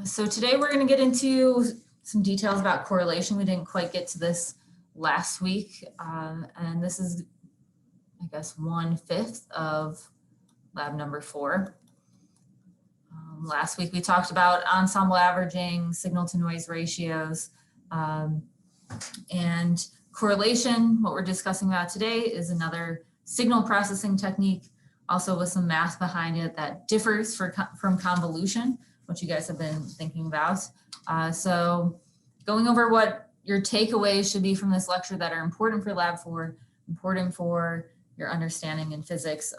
So today we're going to get into some details about correlation. We didn't quite get to this last week, and this is, I guess, 1/5 of lab number 4. Last week we talked about ensemble averaging, signal to noise ratios, and correlation. What we're discussing about today is another signal processing technique, also with some math behind it that differs from convolution, which you guys have been thinking about. So going over what your takeaways should be from this lecture that are important for lab 4, important for your understanding in physics,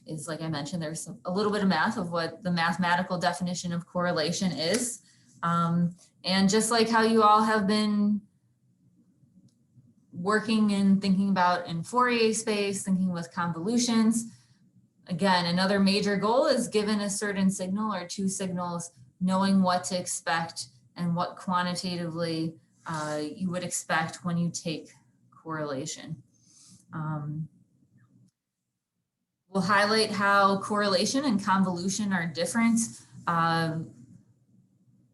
is, like I mentioned, there's a little bit of math of what the mathematical definition of correlation is. And just like how you all have been working and thinking about in Fourier space, thinking with convolutions, again, another major goal is, given a certain signal or two signals, knowing what to expect and what quantitatively you would expect when you take correlation. We'll highlight how correlation and convolution are different.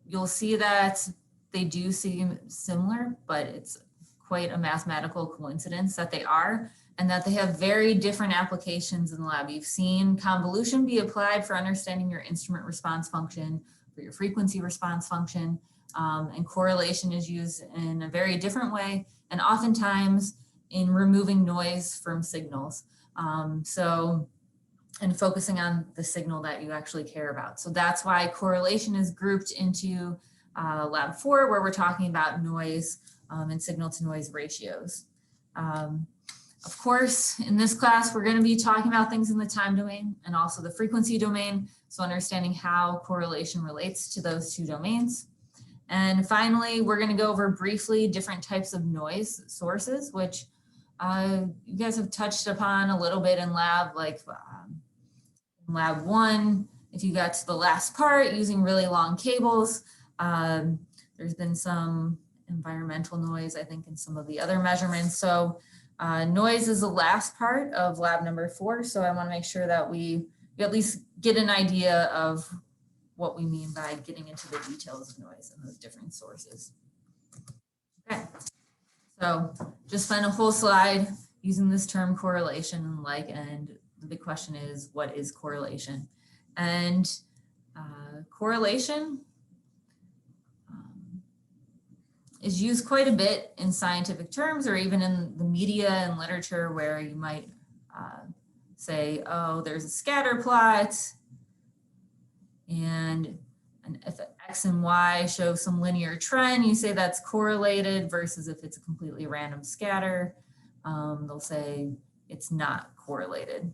You'll see that they do seem similar, but it's quite a mathematical coincidence that they are, and that they have very different applications in the lab. You've seen convolution be applied for understanding your instrument response function, for your frequency response function, and correlation is used in a very different way, and oftentimes in removing noise from signals. And focusing on the signal that you actually care about. So that's why correlation is grouped into lab 4, where we're talking about noise and signal to noise ratios. Of course, in this class, we're going to be talking about things in the time domain and also the frequency domain. So understanding how correlation relates to those two domains. And finally, we're going to go over briefly different types of noise sources, which you guys have touched upon a little bit in lab, like in lab 1, if you got to the last part using really long cables. There's been some environmental noise, I think, in some of the other measurements. So noise is the last part of lab number 4. So I want to make sure that we at least get an idea of what we mean by getting into the details of noise and those different sources. Okay, so just spend a whole slide using this term correlation and the big question is, what is correlation? And correlation is used quite a bit in scientific terms, or even in the media and literature, where you might say, oh, there's a scatter plot, and if X and Y show some linear trend, you say that's correlated, versus if it's a completely random scatter, they'll say it's not correlated.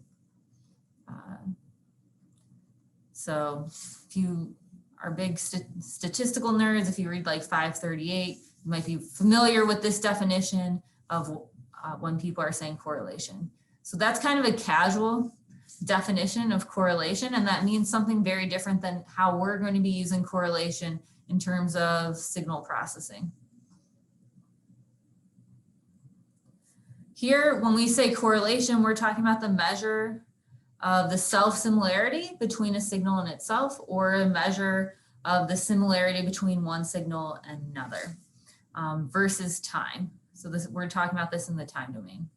So if you are big statistical nerds, if you read like 538, you might be familiar with this definition of when people are saying correlation. So that's kind of a casual definition of correlation, and that means something very different than how we're going to be using correlation in terms of signal processing. Here, when we say correlation, we're talking about the measure of the self-similarity between a signal and itself, or a measure of the similarity between one signal and another, versus time. So we're talking about this in the time domain.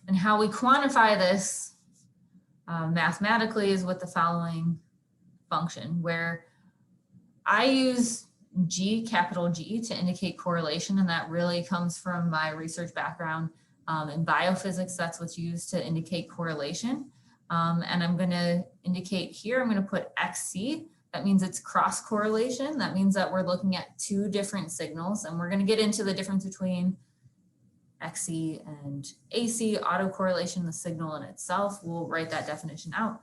And how we quantify this mathematically is with the following function, where I use G, capital G, to indicate correlation, and that really comes from my research background in biophysics. That's what's used to indicate correlation. And I'm going to indicate here, I'm going to put XC. That means it's cross correlation. That means that we're looking at two different signals, and we're going to get into the difference between XC and AC, autocorrelation, the signal in itself. We'll write that definition out.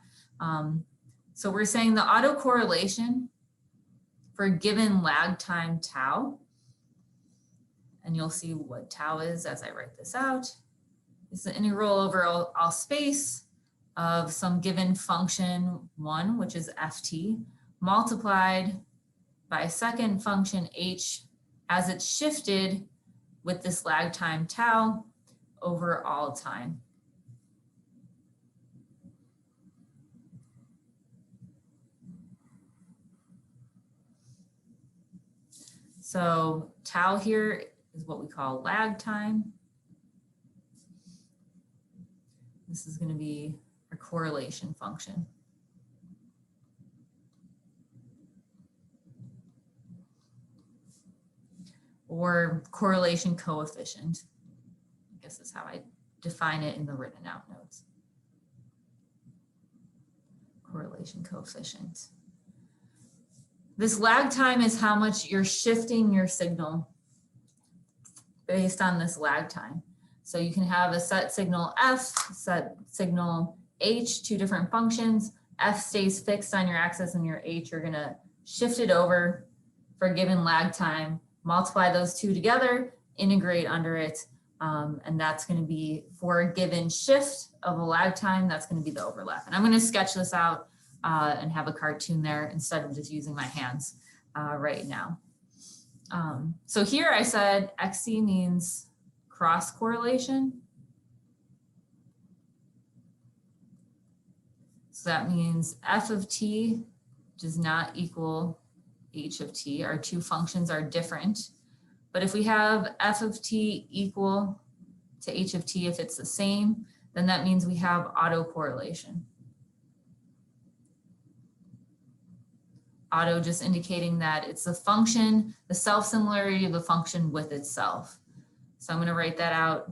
So we're saying the autocorrelation for a given lag time tau, and you'll see what tau is as I write this out, is the integral over all space of some given function 1, which is ft, multiplied by a second function h as it's shifted with this lag time tau over all time. So tau here is what we call lag time. This is going to be a correlation function. Or correlation coefficient. I guess is how I define it in the written out notes. Correlation coefficient. This lag time is how much you're shifting your signal based on this lag time. So you can have a set signal F, set signal H, two different functions. F stays fixed on your axis and your H, you're gonna shift it over for a given lag time, multiply those two together, integrate under it, and that's gonna be for a given shift of a lag time, that's gonna be the overlap. And I'm gonna sketch this out and have a cartoon there instead of just using my hands right now. So here I said XC means cross correlation. So that means f of t does not equal h of t. Our two functions are different. But if we have f of t equal to h of t, if it's the same, then that means we have autocorrelation. Auto just indicating that it's the function, the self-similarity of the function with itself. So I'm going to write that out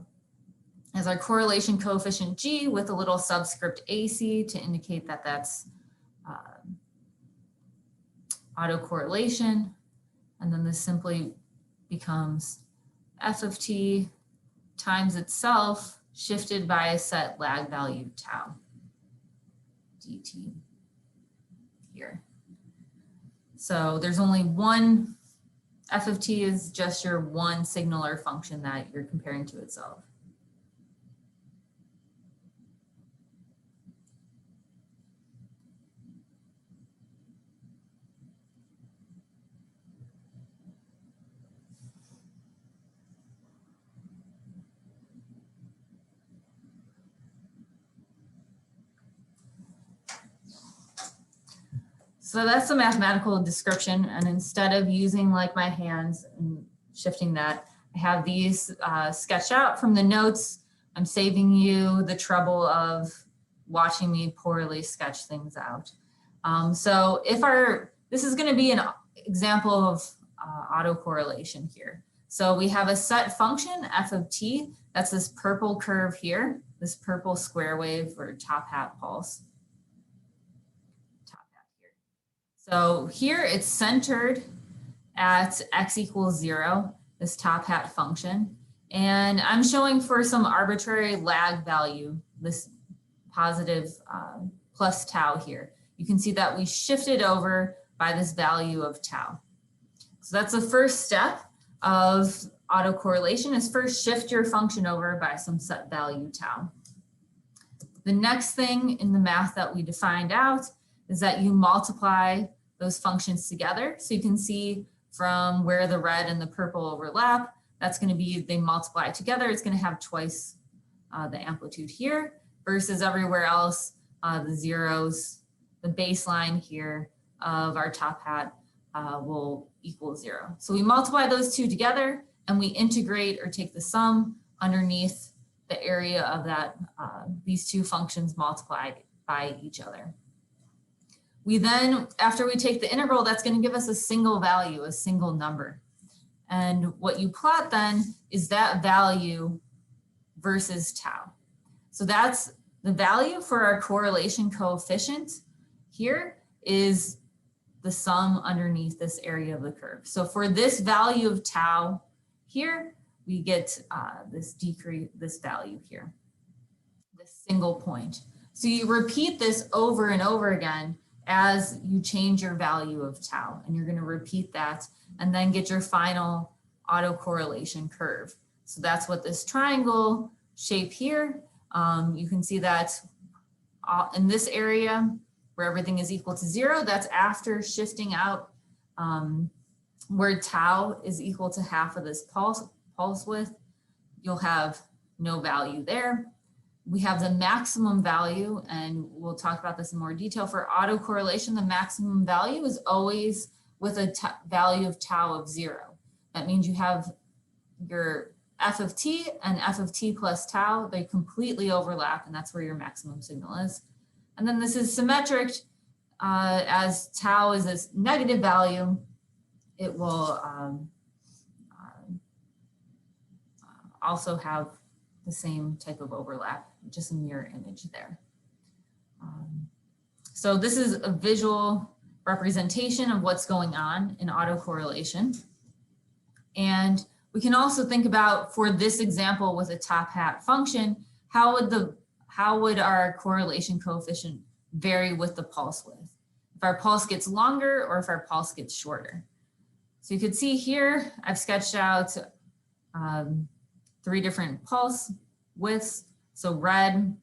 as our correlation coefficient G with a little subscript AC to indicate that that's autocorrelation. And then this simply becomes f of t times itself shifted by a set lag value tau dt here. So there's only one, f of t is just your one signal or function that you're comparing to itself. So that's the mathematical description. And instead of using like my hands and shifting that, I have these sketched out from the notes. I'm saving you the trouble of watching me poorly sketch things out. So if this is going to be an example of autocorrelation here. So we have a set function, f of t, that's this purple curve here, this purple square wave or top hat pulse. So here it's centered at x equals 0, this top hat function. And I'm showing for some arbitrary lag value, this positive plus tau here. You can see that we shifted over by this value of tau. So that's the first step of autocorrelation is first shift your function over by some set value tau. The next thing in the math that we defined out is that you multiply those functions together. So you can see from where the red and the purple overlap, that's going to be, they multiply together. It's going to have twice the amplitude here versus everywhere else, the zeros, the baseline here of our top hat will equal 0. So we multiply those two together and we integrate or take the sum underneath the area of that, these two functions multiplied by each other. We then, after we take the integral, that's going to give us a single value, a single number. And what you plot then is that value versus tau. So that's the value for our correlation coefficient here is the sum underneath this area of the curve. So for this value of tau here, we get this value here, this single point. So you repeat this over and over again as you change your value of tau, and you're going to repeat that and then get your final autocorrelation curve. So that's what this triangle shape here, you can see that in this area where everything is equal to 0, that's after shifting out where tau is equal to half of this pulse width. You'll have no value there. We have the maximum value, and we'll talk about this in more detail. For autocorrelation, the maximum value is always with a value of tau of 0. That means you have your f of t and f of t plus tau, they completely overlap, and that's where your maximum signal is. And then this is symmetric. As tau is a negative value, it will also have the same type of overlap, just a mirror image there. So this is a visual representation of what's going on in autocorrelation. And we can also think about, for this example with a top hat function, how would our correlation coefficient vary with the pulse width? If our pulse gets longer or if our pulse gets shorter. So you could see here, I've sketched out 3 different pulse widths. So red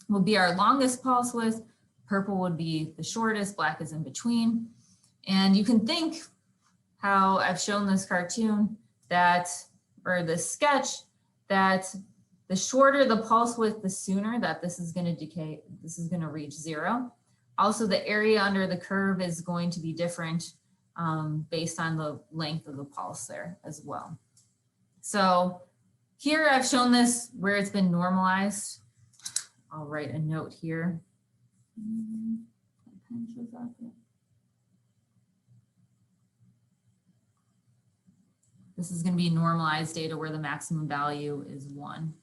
would be our longest pulse width, purple would be the shortest, black is in between. And you can think how I've shown this cartoon that, or this sketch, that the shorter the pulse width, the sooner that this is going to decay, this is going to reach 0. Also, the area under the curve is going to be different based on the length of the pulse there as well. So here I've shown this where it's been normalized. I'll write a note here. This is going to be normalized data where the maximum value is 1.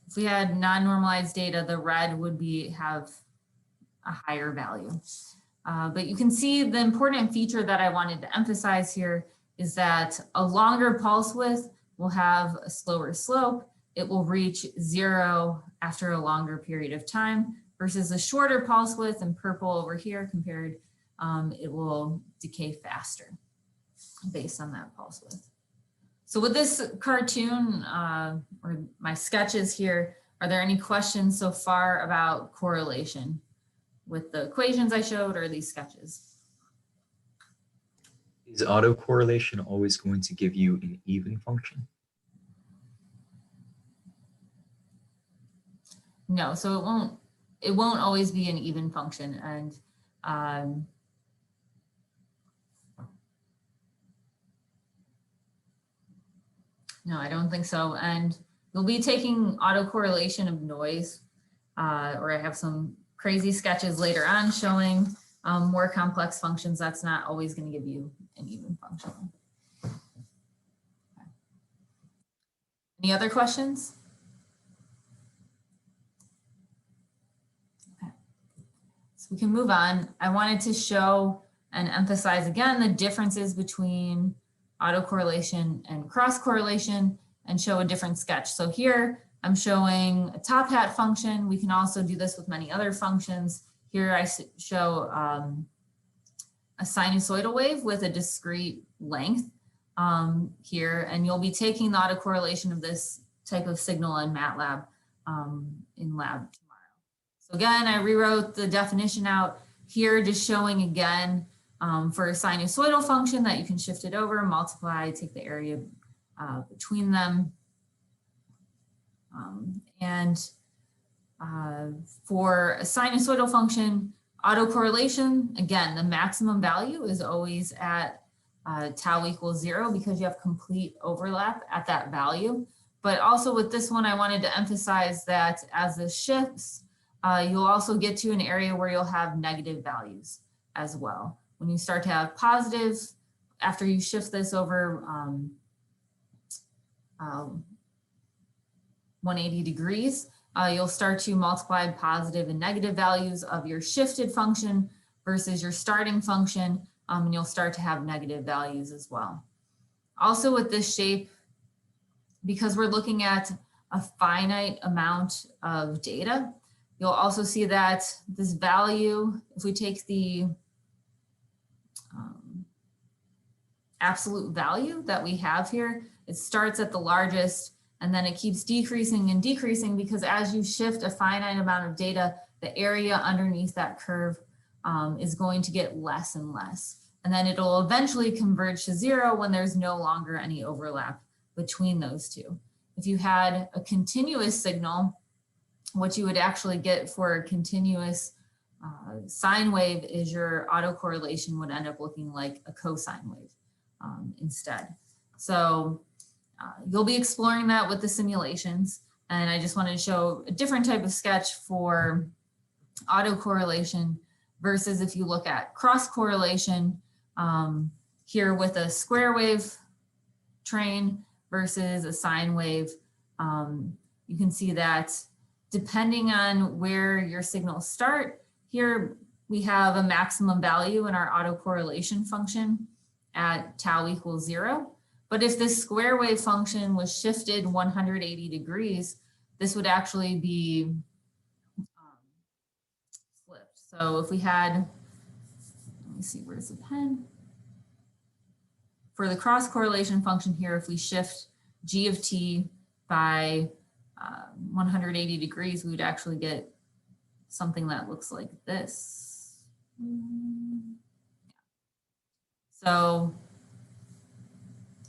If we had non-normalized data, the red would have a higher value. But you can see the important feature that I wanted to emphasize here is that a longer pulse width will have a slower slope. It will reach 0 after a longer period of time versus a shorter pulse width in purple over here compared, it will decay faster based on that pulse width. So with this cartoon or my sketches here, are there any questions so far about correlation with the equations I showed or these sketches? Is autocorrelation always going to give you an even function? No, so it won't always be an even function, and no, I don't think so. And you'll be taking autocorrelation of noise, or I have some crazy sketches later on showing more complex functions. That's not always going to give you an even function. Okay. Any other questions? Okay. So we can move on. I wanted to show and emphasize again the differences between autocorrelation and cross correlation and show a different sketch. So here I'm showing a top hat function. We can also do this with many other functions. Here I show a sinusoidal wave with a discrete length here, and you'll be taking the autocorrelation of this type of signal in MATLAB in lab tomorrow. So again, I rewrote the definition out here, just showing again for a sinusoidal function that you can shift it over, multiply, take the area between them. For a sinusoidal function, autocorrelation, again, the maximum value is always at tau equals 0 because you have complete overlap at that value. But also with this one, I wanted to emphasize that as this shifts, you'll also get to an area where you'll have negative values as well. When you start to have positive, after you shift this over 180 degrees, you'll start to multiply positive and negative values of your shifted function versus your starting function, and you'll start to have negative values as well. Also with this shape, because we're looking at a finite amount of data, you'll also see that this value, if we take the absolute value that we have here. It starts at the largest and then it keeps decreasing and decreasing because as you shift a finite amount of data, the area underneath that curve is going to get less and less. And then it'll eventually converge to zero when there's no longer any overlap between those two. If you had a continuous signal, what you would actually get for a continuous sine wave is your autocorrelation would end up looking like a cosine wave instead. So you'll be exploring that with the simulations. And I just wanted to show a different type of sketch for autocorrelation versus if you look at cross correlation here with a square wave train versus a sine wave. You can see that depending on where your signals start, here we have a maximum value in our autocorrelation function at tau equals 0. But if this square wave function was shifted 180 degrees, this would actually be flipped. So if we had, let me see, where's the pen? For the cross correlation function here, if we shift g of t by 180 degrees, we would actually get something that looks like this. So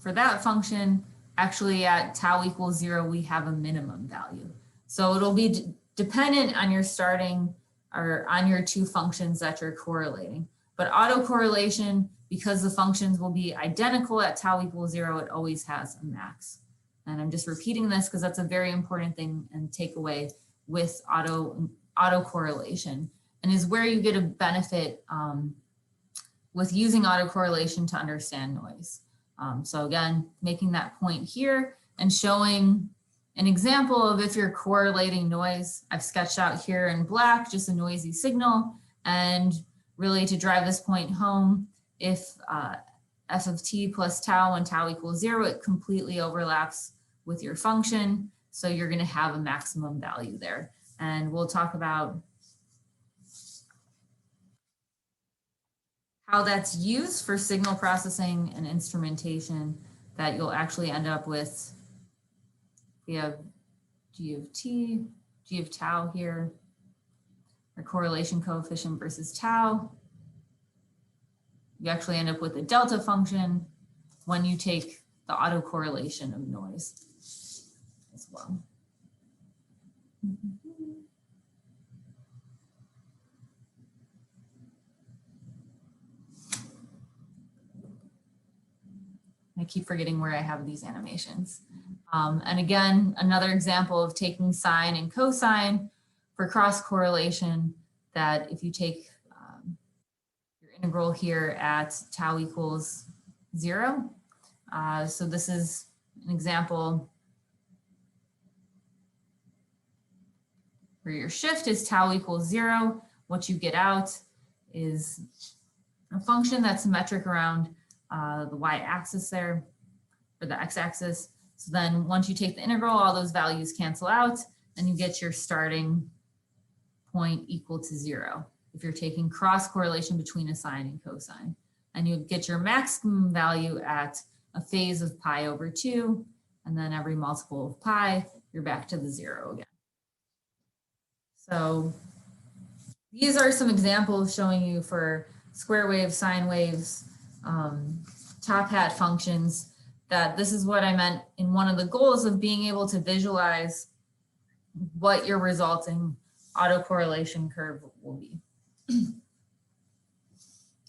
for that function, actually at tau equals 0, we have a minimum value. So it'll be dependent on your starting or on your two functions that you're correlating. But autocorrelation, because the functions will be identical at tau equals 0, it always has a max. And I'm just repeating this because that's a very important thing and takeaway with autocorrelation, and is where you get a benefit with using autocorrelation to understand noise. So again, making that point here and showing an example of if you're correlating noise. I've sketched out here in black just a noisy signal, and really to drive this point home, if f of t plus tau when tau equals 0, it completely overlaps with your function. So you're going to have a maximum value there. And we'll talk about how that's used for signal processing and instrumentation, that you'll actually end up with. We have g of t, g of tau here, our correlation coefficient versus tau. You actually end up with a delta function when you take the autocorrelation of noise as well. I keep forgetting where I have these animations. And again, another example of taking sine and cosine for cross correlation, that if you take your integral here at tau equals 0. So this is an example where your shift is tau equals 0. What you get out is a function that's symmetric around the y-axis there, or the x-axis. So then once you take the integral, all those values cancel out, and you get your starting point equal to 0 if you're taking cross correlation between a sine and cosine. And you get your maximum value at a phase of pi over 2, and then every multiple of pi, you're back to the 0 again. So these are some examples showing you for square waves, sine waves, top hat functions, that this is what I meant in one of the goals of being able to visualize what your resulting autocorrelation curve will be.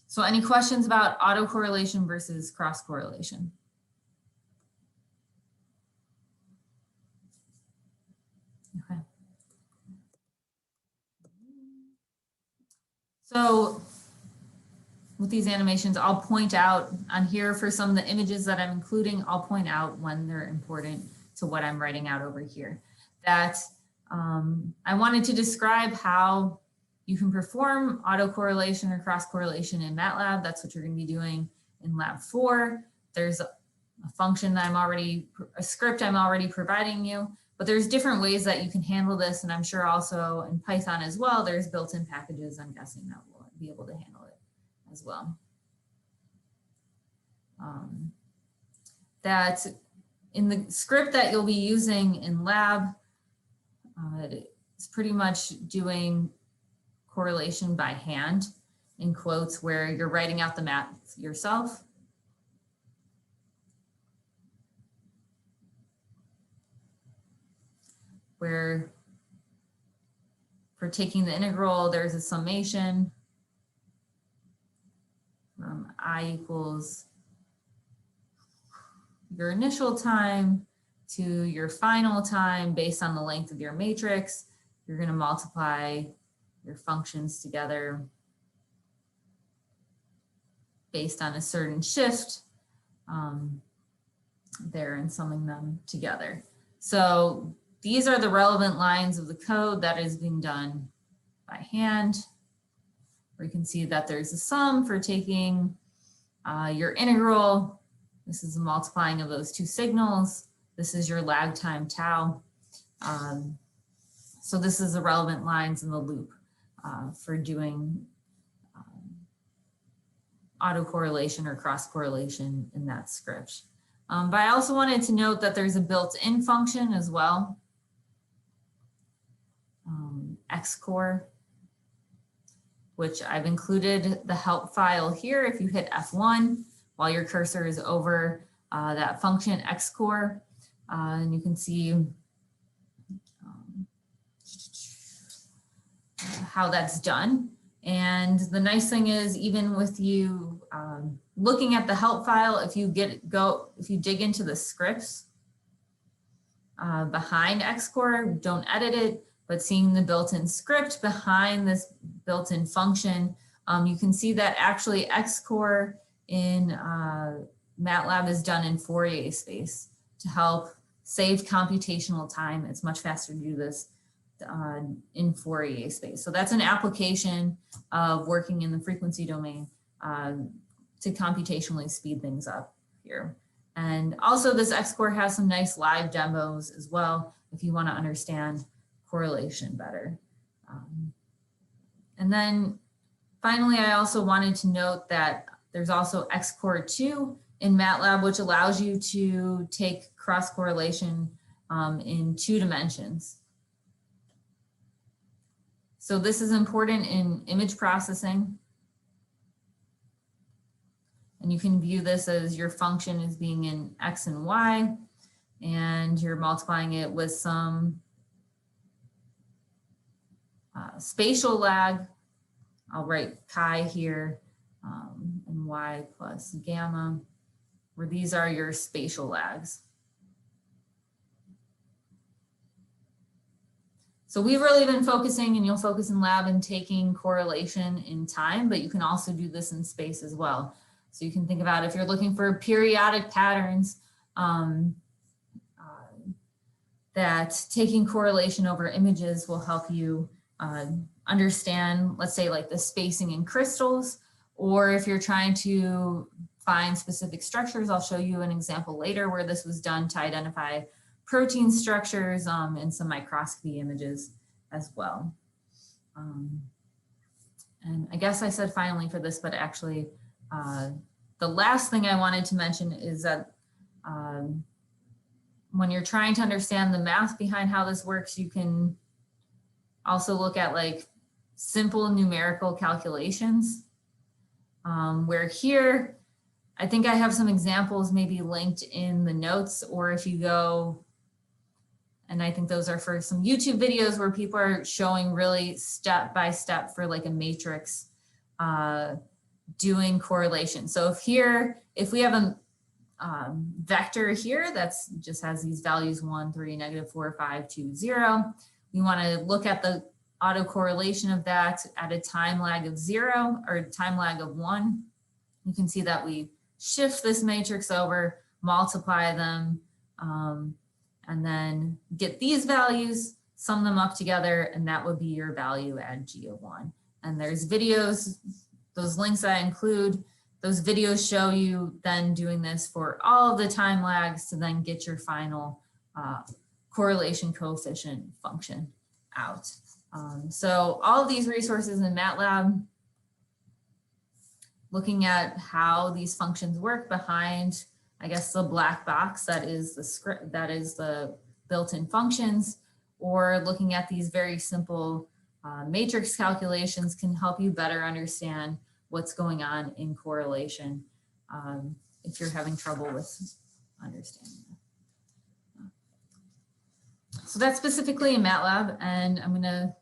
So any questions about autocorrelation versus cross correlation? Okay. So with these animations, I'll point out on here for some of the images that I'm including, I'll point out when they're important to what I'm writing out over here. That I wanted to describe how you can perform autocorrelation or cross correlation in MATLAB. That's what you're going to be doing in Lab 4. There's a function that a script I'm already providing you, but there's different ways that you can handle this. And I'm sure also in Python as well, there's built-in packages, I'm guessing, that will be able to handle it as well. that in the script that you'll be using in lab, it's pretty much doing correlation by hand, in quotes, where you're writing out the math yourself. Where for taking the integral, there's a summation from I equals your initial time to your final time based on the length of your matrix. You're going to multiply your functions together based on a certain shift there and summing them together. So these are the relevant lines of the code that is being done by hand. Where you can see that there's a sum for taking your integral. This is the multiplying of those two signals. This is your lag time tau. So this is the relevant lines in the loop for doing autocorrelation or cross correlation in that script. But I also wanted to note that there's a built-in function as well, xcor, which I've included the help file here. If you hit F1 while your cursor is over that function xcor, and you can see how that's done. And the nice thing is, even with you looking at the help file, if you dig into the scripts behind xcor, don't edit it, but seeing the built-in script behind this built-in function, you can see that actually xcor in MATLAB is done in Fourier space to help save computational time. It's much faster to do this in Fourier space. So that's an application of working in the frequency domain to computationally speed things up here. And also this xcor has some nice live demos as well if you want to understand correlation better. And then finally, I also wanted to note that there's also xcor 2 in MATLAB, which allows you to take cross correlation in 2 dimensions. So this is important in image processing. And you can view this as your function as being in X and Y, and you're multiplying it with some spatial lag. I'll write chi here, and Y plus gamma, where these are your spatial lags. So we've really been focusing, and you'll focus in lab, and taking correlation in time, but you can also do this in space as well. So you can think about if you're looking for periodic patterns, that taking correlation over images will help you understand, let's say, like the spacing in crystals, or if you're trying to find specific structures. I'll show you an example later where this was done to identify protein structures and some microscopy images as well. And I guess I said finally for this, but actually the last thing I wanted to mention is that when you're trying to understand the math behind how this works, you can also look at like simple numerical calculations, where here, I think I have some examples maybe linked in the notes, or if you go, and I think those are for some YouTube videos where people are showing really step by step for like a matrix doing correlation. So if we have a vector here that's just has these values 1, 3, -4, 5, 2, 0, we want to look at the autocorrelation of that at a time lag of 0 or time lag of 1. You can see that we shift this matrix over, multiply them, and then get these values, sum them up together, and that would be your value at G of 1. And there's videos, those links I include, those videos show you then doing this for all of the time lags to then get your final correlation coefficient function out. So all of these resources in MATLAB, looking at how these functions work behind I guess, the black box that is the script, that is the built-in functions, or looking at these very simple matrix calculations can help you better understand what's going on in correlation if you're having trouble with understanding that. So that's specifically in MATLAB, and I'm going to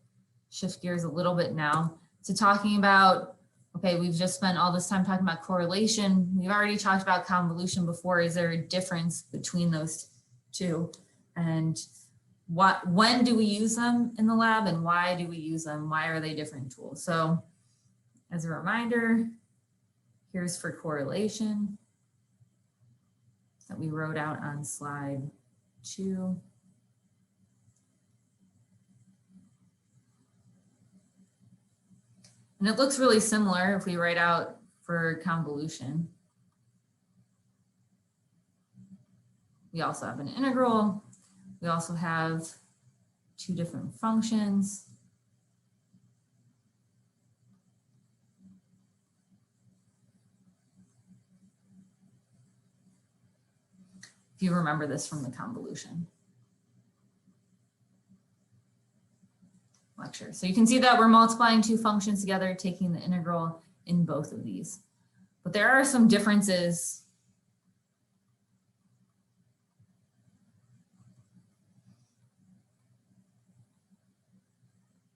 shift gears a little bit now to talking about, okay, we've just spent all this time talking about correlation. We've already talked about convolution before. Is there a difference between those two? And when do we use them in the lab, and why do we use them? Why are they different tools? So as a reminder, here's for correlation that we wrote out on slide 2. And it looks really similar if we write out for convolution. We also have an integral. We also have 2 different functions. If you remember this from the convolution lecture. So you can see that we're multiplying 2 functions together, taking the integral in both of these. But there are some differences.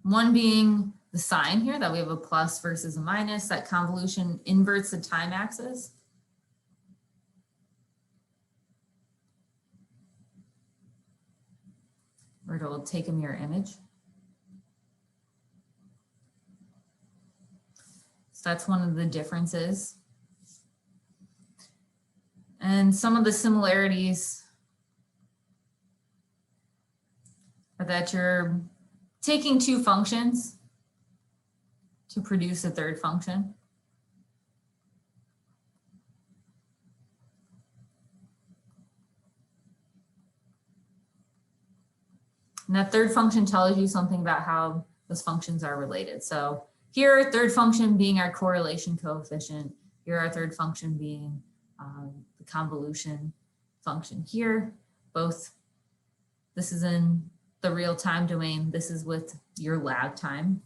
One being the sign here, that we have a plus versus a minus, that convolution inverts the time axis. Or it'll take a mirror image. So that's one of the differences. And some of the similarities are that you're taking 2 functions to produce a third function. And that third function tells you something about how those functions are related. So here, third function being our correlation coefficient. Here, our third function being the convolution function here. Both, this is in the real time domain. This is with your lag time.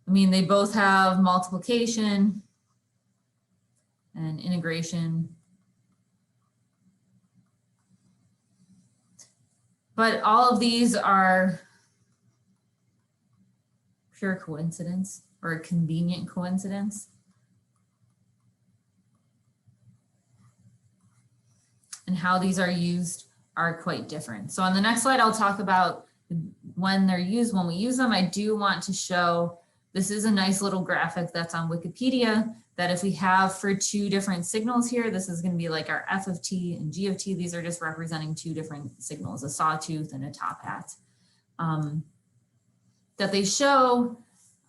I mean, they both have multiplication and integration. But all of these are pure coincidence or a convenient coincidence. And how these are used are quite different. So on the next slide, I'll talk about when they're used, when we use them. I do want to show, this is a nice little graphic that's on Wikipedia, that if we have for 2 different signals here, this is going to be like our f of t and g of t. These are just representing 2 different signals, a sawtooth and a top hat. That they show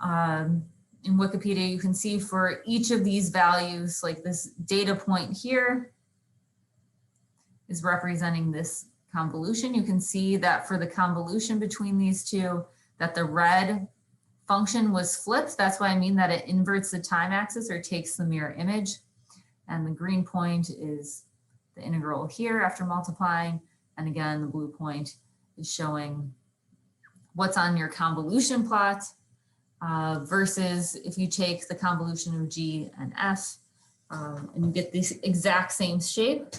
in Wikipedia, you can see for each of these values, like this data point here is representing this convolution. You can see that for the convolution between these 2, that the red function was flipped. That's why I mean that it inverts the time axis or takes the mirror image. And the green point is the integral here after multiplying. And again, the blue point is showing what's on your convolution plot versus if you take the convolution of G and F and you get this exact same shape.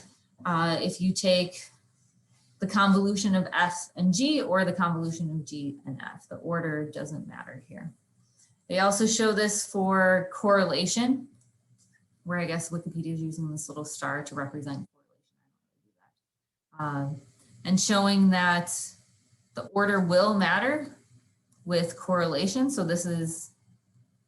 If you take the convolution of F and G or the convolution of G and F, the order doesn't matter here. They also show this for correlation, where I guess Wikipedia is using this little star to represent correlation. And showing that the order will matter with correlation. So this is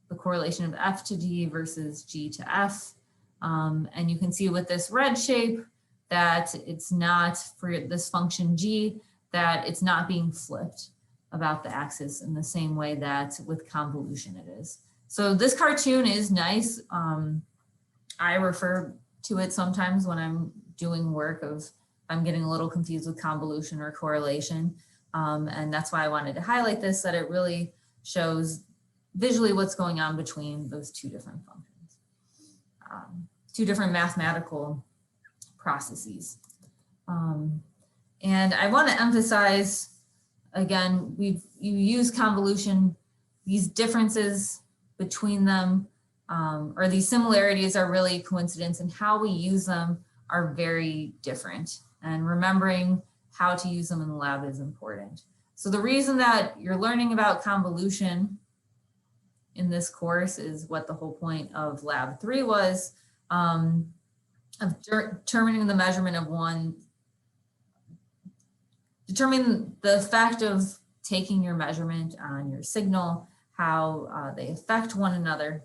the correlation of F to G versus G to F. And you can see with this red shape that it's not, for this function G, that it's not being flipped about the axis in the same way that with convolution it is. So this cartoon is nice. I refer to it sometimes when I'm doing work of, I'm getting a little confused with convolution or correlation. And that's why I wanted to highlight this, that it really shows visually what's going on between those 2 different functions. 2 different mathematical processes. And I want to emphasize, again, you use convolution, these differences between them, or these similarities are really coincidence, and how we use them are very different. And remembering how to use them in the lab is important. So the reason that you're learning about convolution in this course is what the whole point of lab 3 was, of determining the measurement of determining the effect of taking your measurement on your signal, how they affect one another.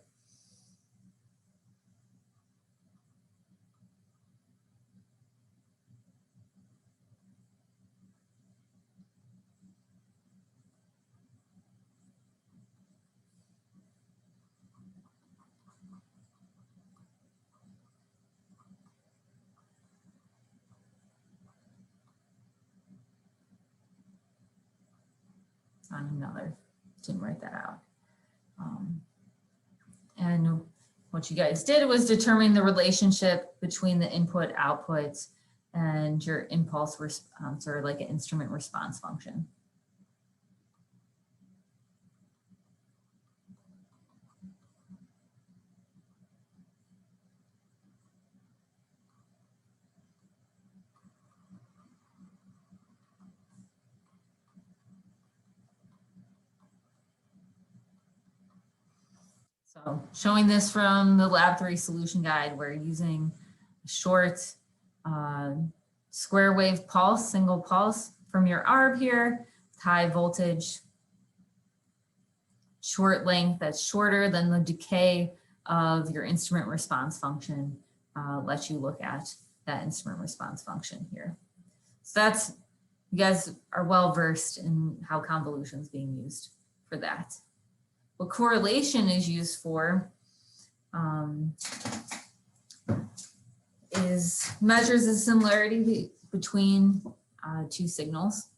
On another, didn't write that out. And what you guys did was determine the relationship between the input outputs and your impulse response, or like an instrument response function. So showing this from the lab 3 solution guide, we're using a short square wave pulse, single pulse from your ARB here, high voltage, short length that's shorter than the decay of your instrument response function. Lets you look at that instrument response function here. So that's, you guys are well versed in how convolution is being used for that. What correlation is used for is measures the similarity between two signals.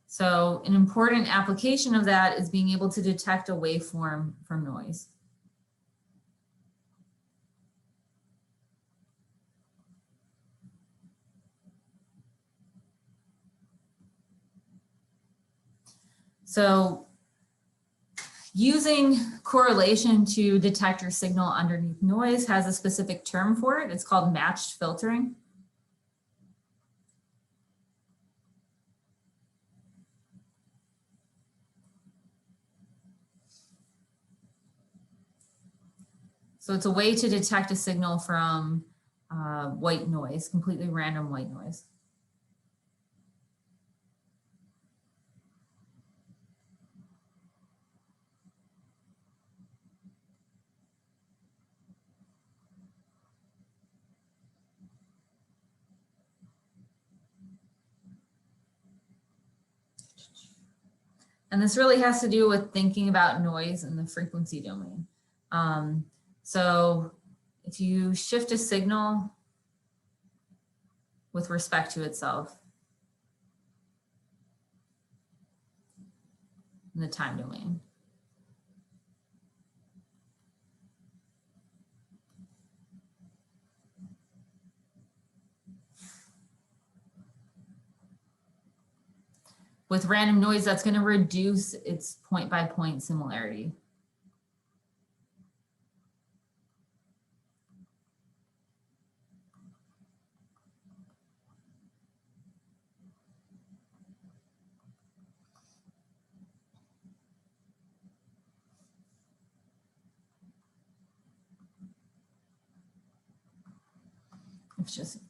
So an important application of that is being able to detect a waveform from noise. So using correlation to detect your signal underneath noise has a specific term for it. It's called matched filtering. So it's a way to detect a signal from white noise, completely random white noise. And this really has to do with thinking about noise in the frequency domain. So if you shift a signal with respect to itself in the time domain, with random noise, that's going to reduce its point-by-point similarity.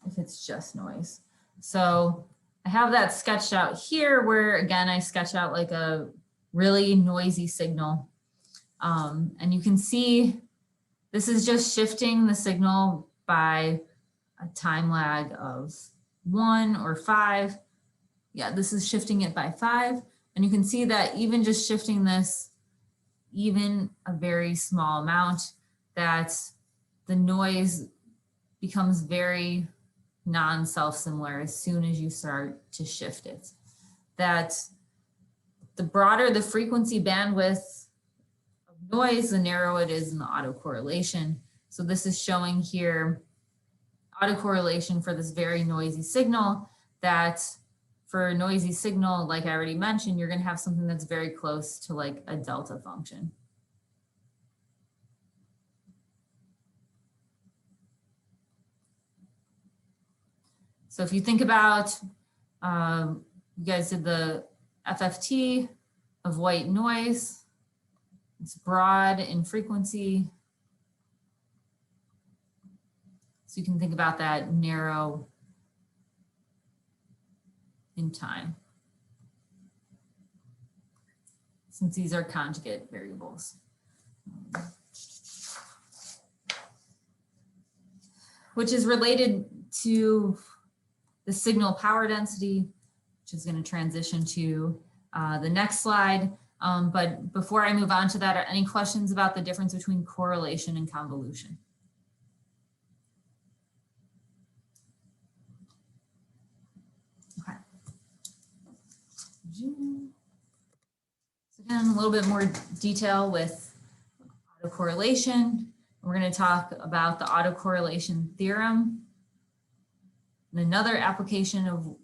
If it's just noise. So I have that sketched out here where, again, I sketch out like a really noisy signal. And you can see this is just shifting the signal by a time lag of 1 or 5. Yeah, this is shifting it by 5. And you can see that even just shifting this, even a very small amount, that the noise becomes very non-self-similar as soon as you start to shift it. That the broader the frequency bandwidth of noise, the narrower it is in the autocorrelation. So this is showing here autocorrelation for this very noisy signal, that for a noisy signal, like I already mentioned, you're going to have something that's very close to like a delta function. So if you think about, you guys did the FFT of white noise. It's broad in frequency. So you can think about that narrow in time, since these are conjugate variables. Which is related to the signal power density, which is going to transition to the next slide. But before I move on to that, are any questions about the difference between correlation and convolution? Okay. So again, a little bit more detail with autocorrelation. We're going to talk about the autocorrelation theorem and another application of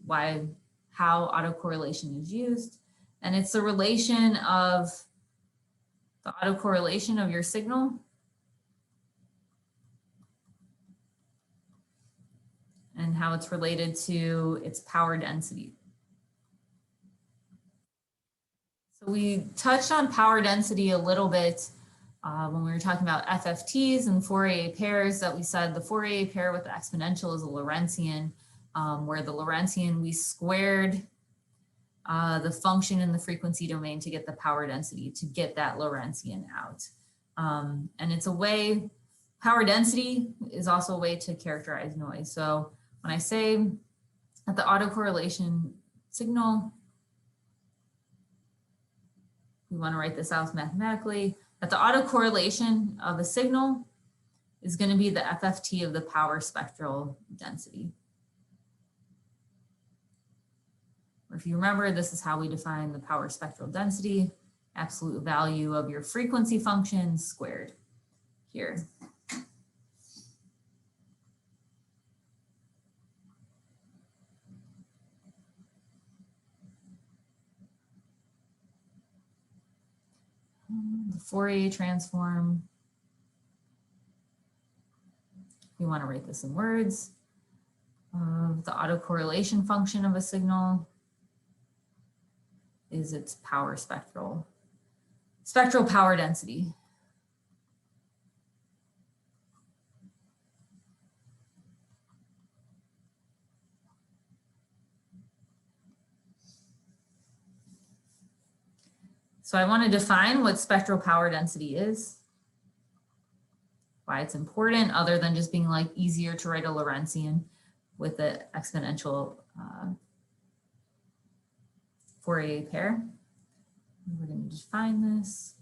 how autocorrelation is used. And it's the relation of the autocorrelation of your signal and how it's related to its power density. So we touched on power density a little bit when we were talking about FFTs and Fourier pairs, that we said the Fourier pair with the exponential is a Lorentzian, where the Lorentzian, we squared the function in the frequency domain to get the power density, to get that Lorentzian out. And it's a way, power density is also a way to characterize noise. So when I say that the autocorrelation signal, we want to write this out mathematically, that the autocorrelation of a signal is going to be the FFT of the power spectral density. If you remember, this is how we define the power spectral density, absolute value of your frequency function squared here. The Fourier transform, you want to write this in words, of the autocorrelation function of a signal is its power spectral power density. So I want to define what spectral power density is, why it's important, other than just being like easier to write a Lorentzian with the exponential Fourier pair. We're going to define this.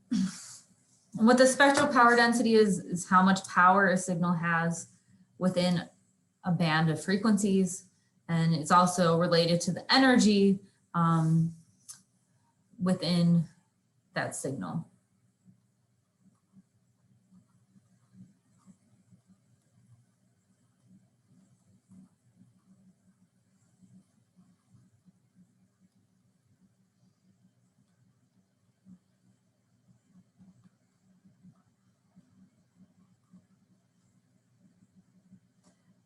And what the spectral power density is how much power a signal has within a band of frequencies. And it's also related to the energy within that signal.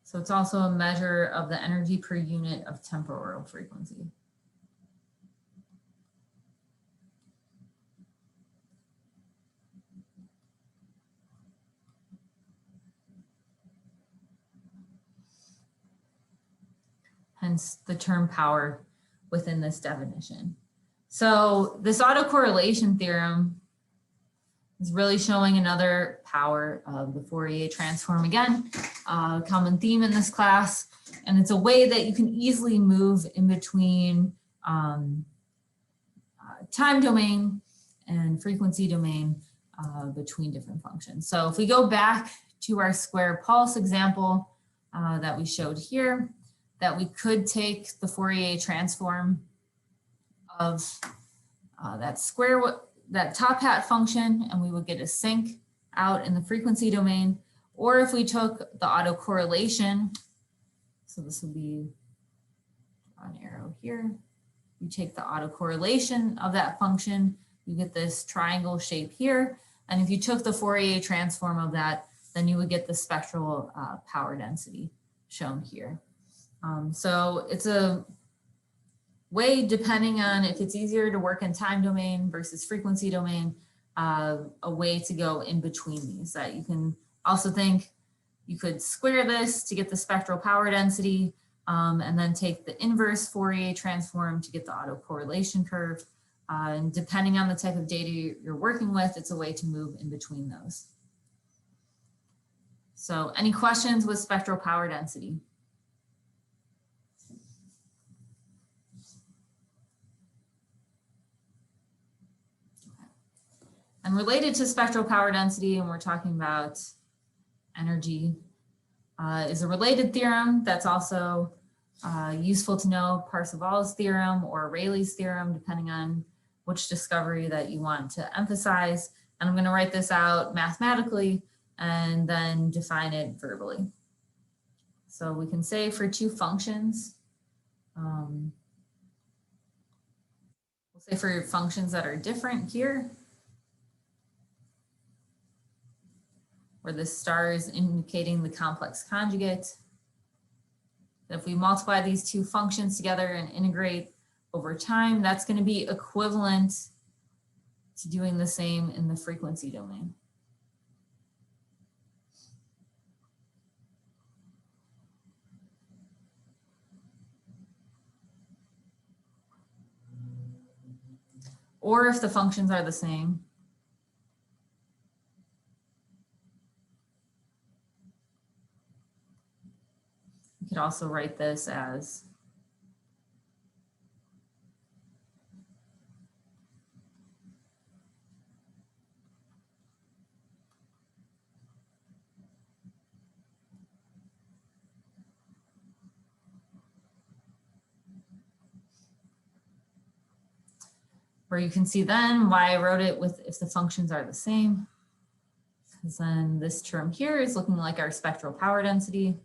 So it's also a measure of the energy per unit of temporal frequency. Hence the term power within this definition. So this autocorrelation theorem is really showing another power of the Fourier transform again, common theme in this class. And it's a way that you can easily move in between time domain and frequency domain between different functions. So if we go back to our square pulse example that we showed here, that we could take the Fourier transform of that top hat function, and we would get a sinc out in the frequency domain. Or if we took the autocorrelation, so this would be an arrow here, you take the autocorrelation of that function, you get this triangle shape here. And if you took the Fourier transform of that, then you would get the spectral power density shown here. So it's a way, depending on if it's easier to work in time domain versus frequency domain, a way to go in between these, that you can also think you could square this to get the spectral power density, and then take the inverse Fourier transform to get the autocorrelation curve. And depending on the type of data you're working with, it's a way to move in between those. So any questions with spectral power density? And related to spectral power density, and we're talking about energy, is a related theorem that's also useful to know, Parseval's theorem or Rayleigh's theorem, depending on which discovery that you want to emphasize. And I'm going to write this out mathematically and then define it verbally. So we can say for two functions, we'll say for functions that are different here, where the star is indicating the complex conjugate. If we multiply these two functions together and integrate over time, that's going to be equivalent to doing the same in the frequency domain. Or if the functions are the same, you could also write this as where you can see then why I wrote it with if the functions are the same. Because then this term here is looking like our spectral power density.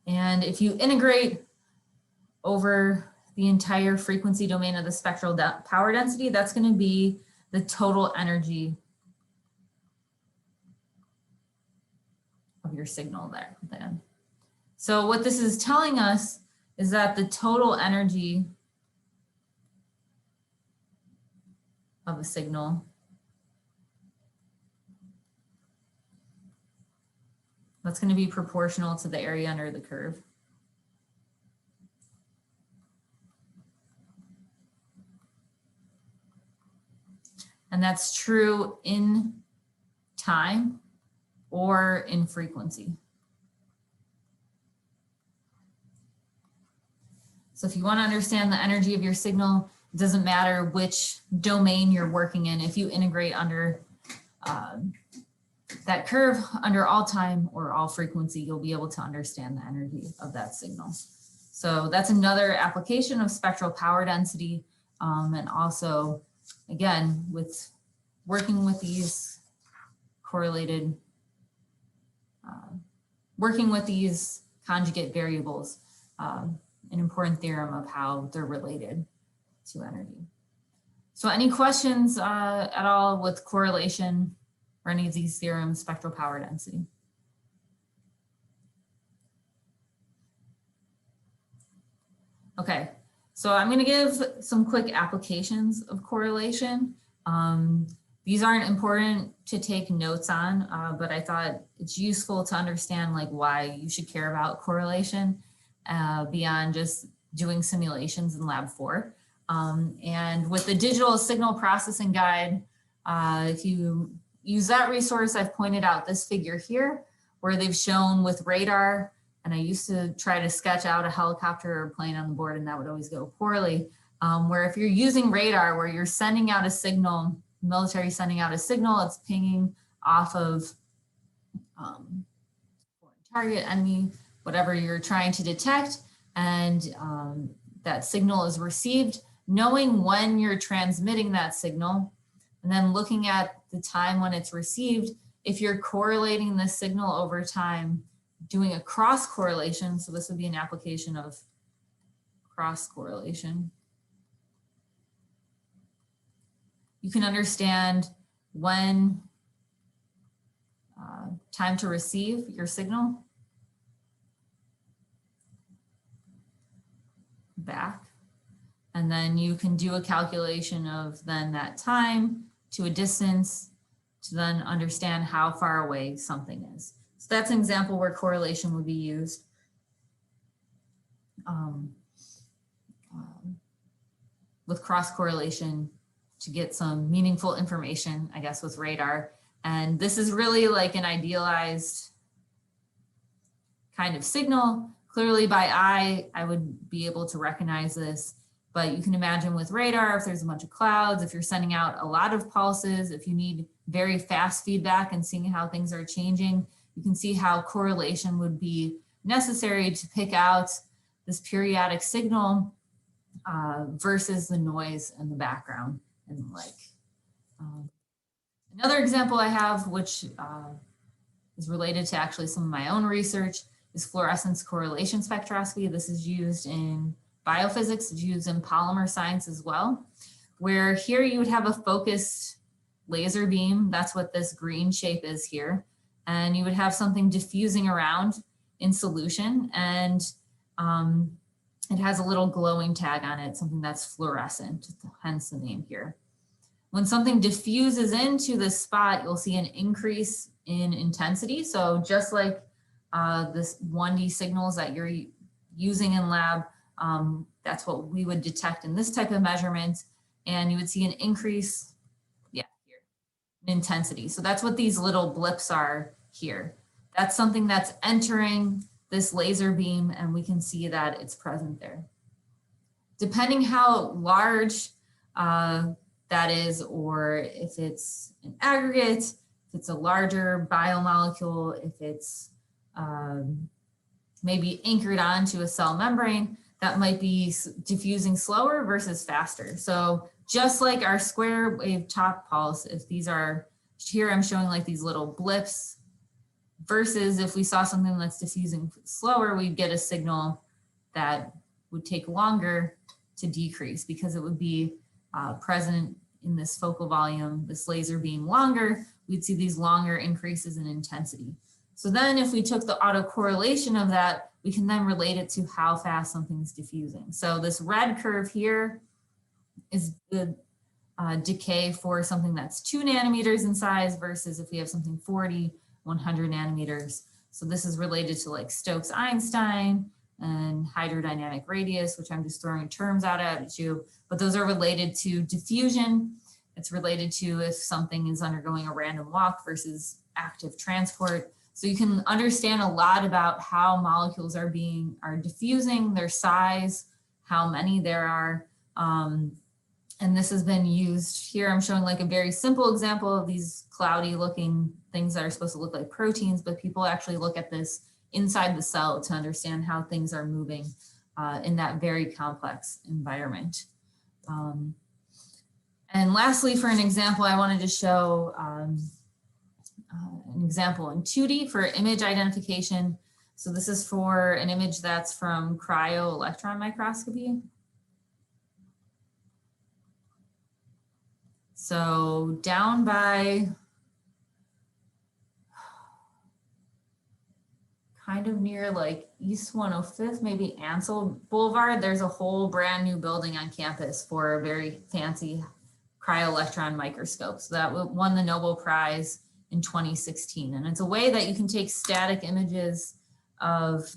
And if you integrate over the entire frequency domain of the spectral power density, that's going to be the total energy of your signal there then. So what this is telling us is that the total energy of a signal that's going to be proportional to the area under the curve. And that's true in time or in frequency. So if you want to understand the energy of your signal, it doesn't matter which domain you're working in. If you integrate under that curve under all time or all frequency, you'll be able to understand the energy of that signal. So that's another application of spectral power density. And also, again, with working with these correlated, working with these conjugate variables, an important theorem of how they're related to energy. So any questions at all with correlation or any of these theorems, spectral power density? Okay, so I'm going to give some quick applications of correlation. These aren't important to take notes on, but I thought it's useful to understand like why you should care about correlation beyond just doing simulations in Lab 4. And with the digital signal processing guide, if you use that resource, I've pointed out this figure here where they've shown with radar, and I used to try to sketch out a helicopter or plane on the board and that would always go poorly. where if you're using radar, where you're sending out a signal, military sending out a signal, it's pinging off of foreign target, enemy, whatever you're trying to detect, and that signal is received, knowing when you're transmitting that signal, and then looking at the time when it's received, if you're correlating the signal over time, doing a cross correlation, so this would be an application of cross correlation, you can understand when time to receive your signal back. And then you can do a calculation of then that time to a distance to then understand how far away something is. So that's an example where correlation would be used. With cross correlation to get some meaningful information, I guess, with radar. And this is really like an idealized kind of signal. Clearly by eye, I would be able to recognize this, but you can imagine with radar, if there's a bunch of clouds, if you're sending out a lot of pulses, if you need very fast feedback and seeing how things are changing, you can see how correlation would be necessary to pick out this periodic signal versus the noise in the background. And like another example I have, which is related to actually some of my own research, is fluorescence correlation spectroscopy. This is used in biophysics, it's used in polymer science as well, where here you would have a focused laser beam. That's what this green shape is here. And you would have something diffusing around in solution, and it has a little glowing tag on it, something that's fluorescent, hence the name here. When something diffuses into this spot, you'll see an increase in intensity. So just like this 1D signals that you're using in lab, that's what we would detect in this type of measurement. And you would see an increase, yeah, here, in intensity. So that's what these little blips are here. That's something that's entering this laser beam, and we can see that it's present there. Depending how large that is, or if it's an aggregate, if it's a larger biomolecule, if it's maybe anchored onto a cell membrane, that might be diffusing slower versus faster. So just like our square wave top pulse, if these are, here I'm showing like these little blips, versus if we saw something that's diffusing slower, we'd get a signal that would take longer to decrease because it would be present in this focal volume, this laser beam longer, we'd see these longer increases in intensity. So then if we took the autocorrelation of that, we can then relate it to how fast something's diffusing. So this red curve here is the decay for something that's 2 nanometers in size versus if we have something 40, 100 nanometers. So this is related to like Stokes-Einstein and hydrodynamic radius, which I'm just throwing terms out at you, but those are related to diffusion. It's related to if something is undergoing a random walk versus active transport. So you can understand a lot about how molecules are diffusing, their size, how many there are. And this has been used here. I'm showing like a very simple example of these cloudy looking things that are supposed to look like proteins, but people actually look at this inside the cell to understand how things are moving in that very complex environment. And lastly, for an example, I wanted to show an example in 2D for image identification. So this is for an image that's from cryo-electron microscopy. So down by kind of near like East 105th, maybe Ansel Boulevard, there's a whole brand new building on campus for a very fancy cryo-electron microscope. So that won the Nobel Prize in 2016. And it's a way that you can take static images of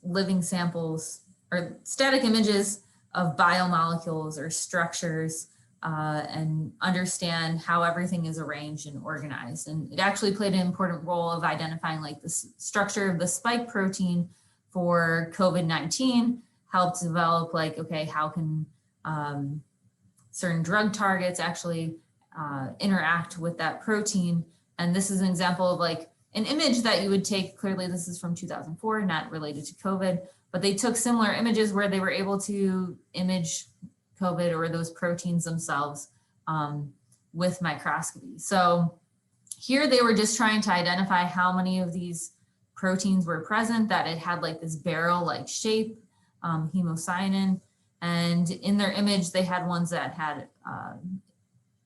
living samples or static images of biomolecules or structures and understand how everything is arranged and organized. And it actually played an important role of identifying like the structure of the spike protein for COVID-19 helped develop like, okay, how can certain drug targets actually interact with that protein. And this is an example of like an image that you would take. Clearly this is from 2004, not related to COVID, but they took similar images where they were able to image COVID or those proteins themselves with microscopy. So here they were just trying to identify how many of these proteins were present, that it had like this barrel-like shape, hemocyanin. And in their image, they had ones that had,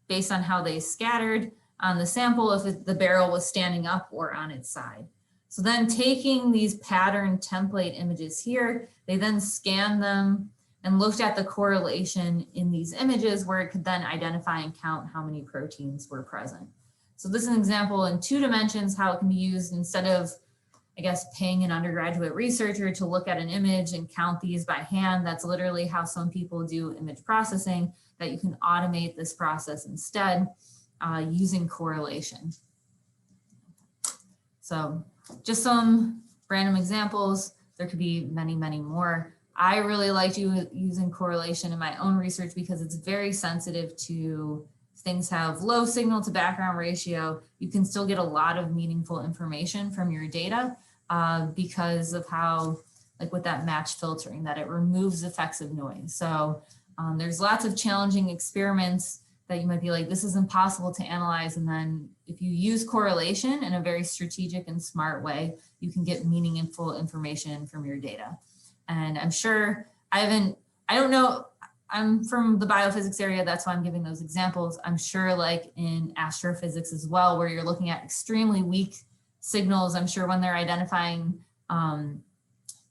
based on how they scattered on the sample, if the barrel was standing up or on its side. So then taking these pattern template images here, they then scanned them and looked at the correlation in these images where it could then identify and count how many proteins were present. So this is an example in 2 dimensions, how it can be used instead of, I guess, paying an undergraduate researcher to look at an image and count these by hand. That's literally how some people do image processing, that you can automate this process instead using correlation. So just some random examples. There could be many, many more. I really liked using correlation in my own research because it's very sensitive to things have low signal to background ratio. You can still get a lot of meaningful information from your data because of how, like with that match filtering, that it removes effects of noise. So there's lots of challenging experiments that you might be like, this is impossible to analyze. And then if you use correlation in a very strategic and smart way, you can get meaningful information from your data. And I'm sure I don't know, I'm from the biophysics area, that's why I'm giving those examples. I'm sure like in astrophysics as well, where you're looking at extremely weak signals, I'm sure when they're identifying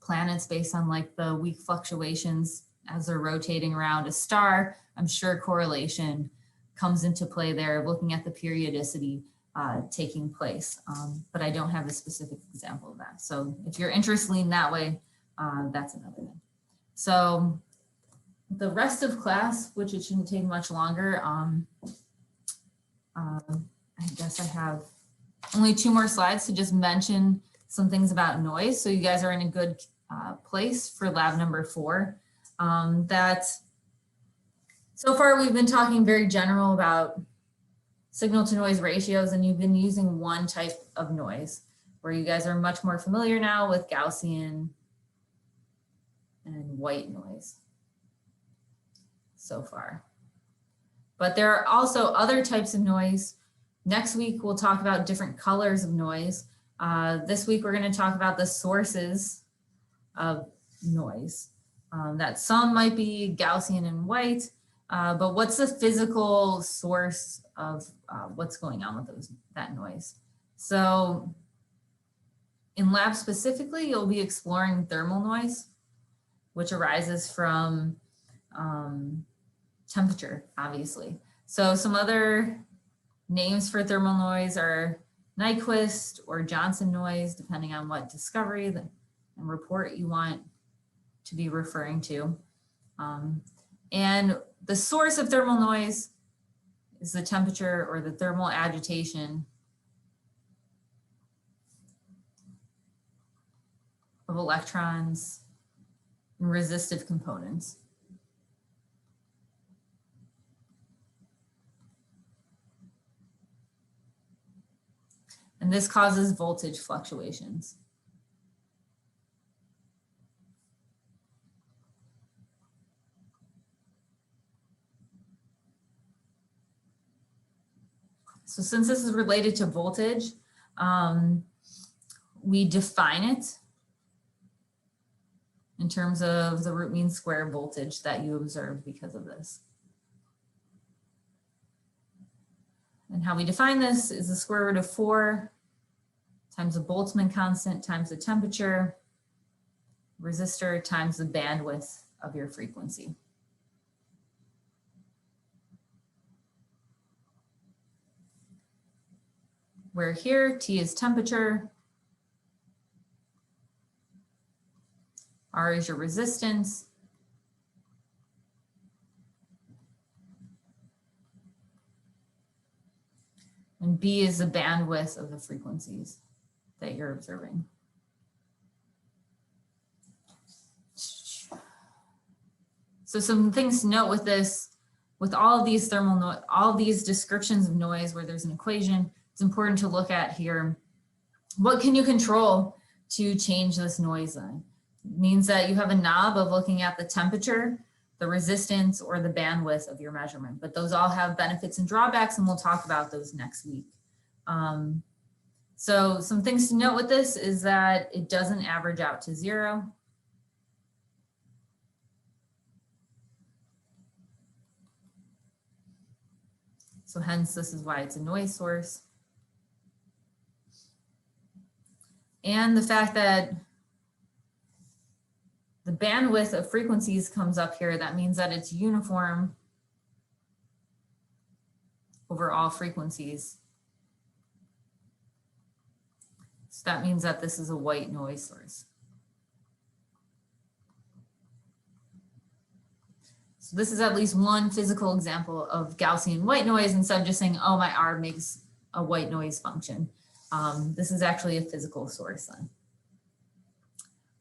planets based on like the weak fluctuations as they're rotating around a star, I'm sure correlation comes into play there, looking at the periodicity taking place. But I don't have a specific example of that. So if your interest lean that way, that's another thing. So the rest of class, which it shouldn't take much longer, I guess I have only 2 more slides to just mention some things about noise. So you guys are in a good place for lab number 4. That so far we've been talking very general about signal to noise ratios, and you've been using one type of noise, where you guys are much more familiar now with Gaussian and white noise so far. But there are also other types of noise. Next week, we'll talk about different colors of noise. This week, we're going to talk about the sources of noise. That some might be Gaussian and white, but what's the physical source of what's going on with that noise? So in lab specifically, you'll be exploring thermal noise, which arises from temperature, obviously. So some other names for thermal noise are Nyquist or Johnson noise, depending on what discovery and report you want to be referring to. And the source of thermal noise is the temperature or the thermal agitation of electrons and resistive components. And this causes voltage fluctuations. So since this is related to voltage, we define it in terms of the root mean square voltage that you observe because of this. And how we define this is the square root of 4 times the Boltzmann constant times the temperature, resistor times the bandwidth of your frequency. Where here, T is temperature, R is your resistance, and B is the bandwidth of the frequencies that you're observing. So some things to note with this, with all of these all of these descriptions of noise where there's an equation, it's important to look at here. What can you control to change this noise then? It means that you have a knob of looking at the temperature, the resistance, or the bandwidth of your measurement, but those all have benefits and drawbacks, and we'll talk about those next week. So some things to note with this is that it doesn't average out to 0. So hence, this is why it's a noise source. And the fact that the bandwidth of frequencies comes up here, that means that it's uniform over all frequencies. So that means that this is a white noise source. So this is at least one physical example of Gaussian white noise, instead of just saying, oh, my R makes a white noise function. This is actually a physical source then.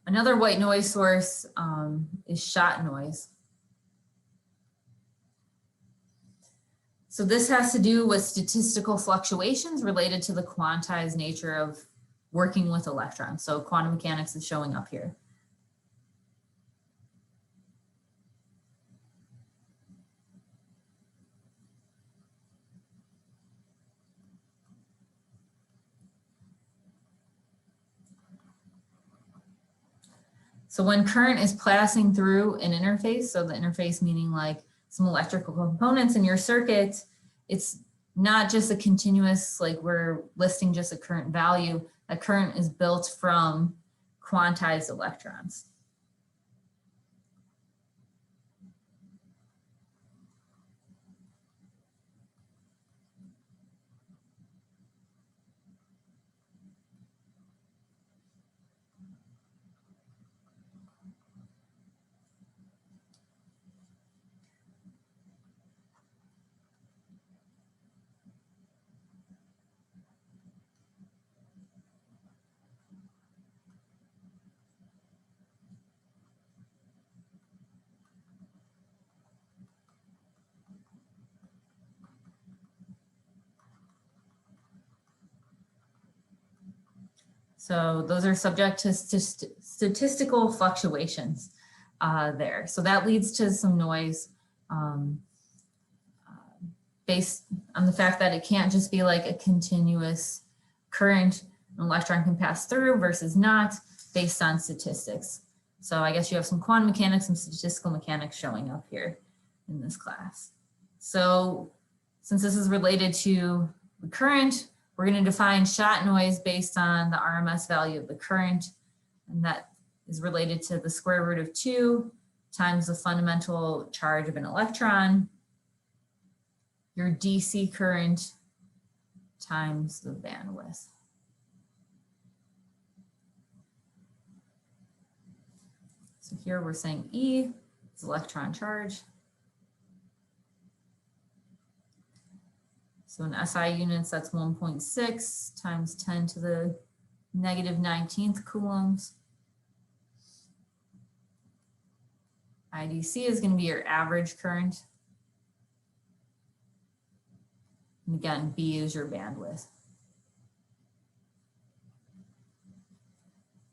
Another white noise source is shot noise. So this has to do with statistical fluctuations related to the quantized nature of working with electrons. So quantum mechanics is showing up here. So when current is passing through an interface, so the interface meaning like some electrical components in your circuit, it's not just a continuous, like we're listing just a current value. That current is built from quantized electrons. So those are subject to statistical fluctuations there. So that leads to some noise based on the fact that it can't just be like a continuous current an electron can pass through versus not, based on statistics. So I guess you have some quantum mechanics and statistical mechanics showing up here in this class. So since this is related to the current, we're going to define shot noise based on the RMS value of the current, and that is related to the square root of 2 times the fundamental charge of an electron, your DC current times the bandwidth. So here we're saying E is electron charge. So in SI units, that's 1.6 times 10 to the negative 19th coulombs. IDC is going to be your average current. And again, B is your bandwidth.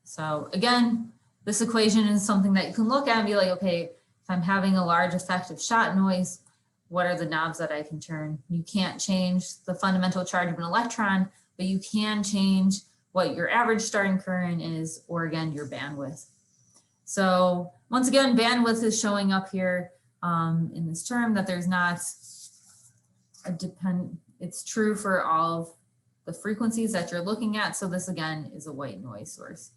So again, this equation is something that you can look at and be like, okay, if I'm having a large effective shot noise, what are the knobs that I can turn? You can't change the fundamental charge of an electron, but you can change what your average starting current is, or again, your bandwidth. So once again, bandwidth is showing up here in this term, that there's not a it's true for all of the frequencies that you're looking at. So this again is a white noise source.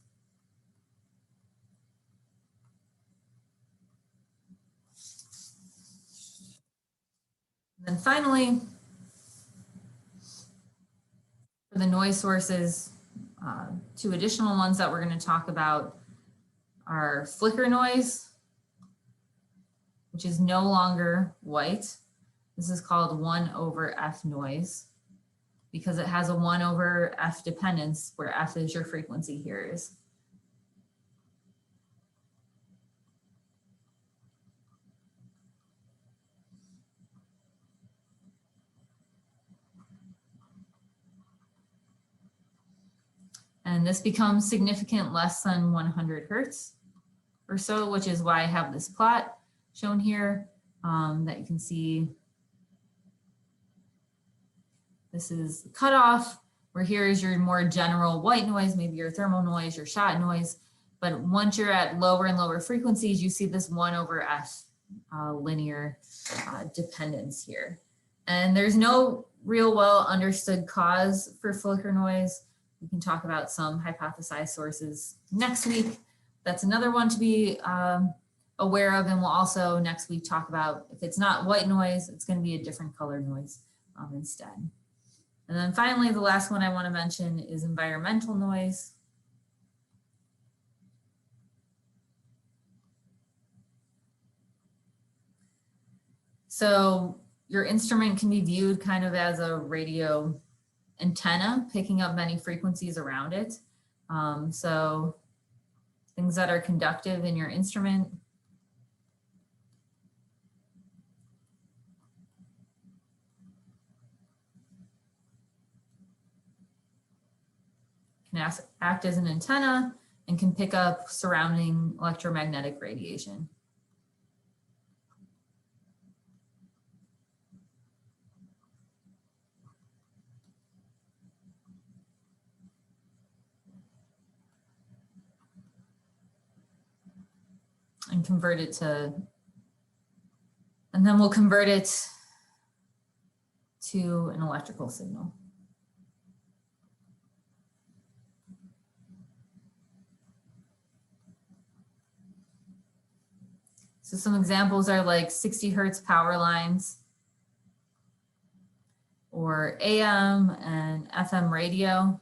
And then finally, for the noise sources, 2 additional ones that we're going to talk about are flicker noise, which is no longer white. This is called 1 over F noise because it has a 1 over F dependence, where F is your frequency here is. And this becomes significant less than 100 hertz or so, which is why I have this plot shown here that you can see. This is the cutoff, where here is your more general white noise, maybe your thermal noise, your shot noise. But once you're at lower and lower frequencies, you see this 1/f linear dependence here. And there's no real well understood cause for flicker noise. We can talk about some hypothesized sources next week. That's another one to be aware of. And we'll also next week talk about if it's not white noise, it's going to be a different color noise instead. And then finally, the last one I want to mention is environmental noise. So your instrument can be viewed kind of as a radio antenna, picking up many frequencies around it. So things that are conductive in your instrument. Can act as an antenna and can pick up surrounding electromagnetic radiation. And convert it to, and then we'll convert it to an electrical signal. So some examples are like 60 hertz power lines or AM and FM radio.